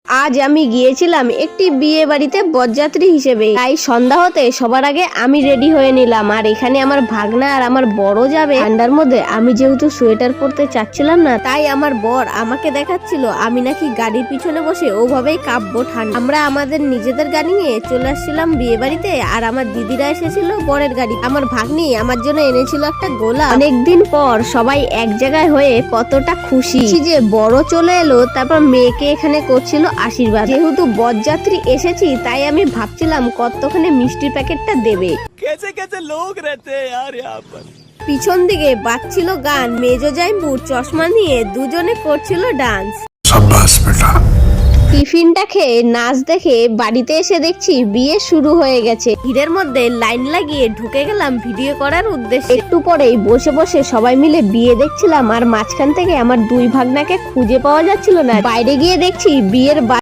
আজ আমি গিয়েছিলাম একটি বিয়ে বাড়িতে বরযাত্রী হিসেবে। তাই সন্ধ্যা হতে সবার আগে আমি রেডি হয়ে নিলাম। আর এখানে আমার ভাগনা আর আমার বড় যাবে। ঠান্ডার মধ্যে আমি যেহেতু সোয়েটার পরতে চাচ্ছিলাম না, তাই আমার বর আমাকে দেখাচ্ছিল আমি নাকি গাড়ির পিছনে বসে ওভাবেই কাঁপবো ঠান্ডা। আমরা আমাদের নিজেদের গাড়ি নিয়ে চলে আসছিলাম বিয়ে বাড়িতে, আর আমার দিদিরা এসেছিল বরের গাড়ি। আমার ভাগ্নি আমার জন্য এনেছিল একটা গোলাপ। অনেকদিন পর সবাই এক জায়গায় হয়ে কতটা খুশি যে বড় চলে এলো। তারপর মেয়েকে এখানে করছিল আশীর্বাদ। যেহেতু বরযাত্রী এসেছি তাই আমি ভাবছিলাম কতখানি মিষ্টির প্যাকেটটা দেবে। कैसे कैसे लोग रहते हैं यार यहाँ पर। পিছন দিকে বাজছিল গান। মেজো জাইম্বু চশমা নিয়ে দুজনে করছিল ডান্স। शाबाश बेटा। টিফিনটা খেয়ে নাচ দেখে বাড়িতে এসে দেখছি বিয়ে শুরু হয়ে গেছে। ভিড়ের মধ্যে লাইন লাগিয়ে ঢুকে গেলাম ভিডিও করার উদ্দেশ্যে। একটু পরেই বসে বসে সবাই মিলে বিয়ে দেখছিলাম, আর মাঝখান থেকে আমার দুই ভাগনাকে খুঁজে পাওয়া যাচ্ছিল না। বাইরে গিয়ে দেখছি বিয়ের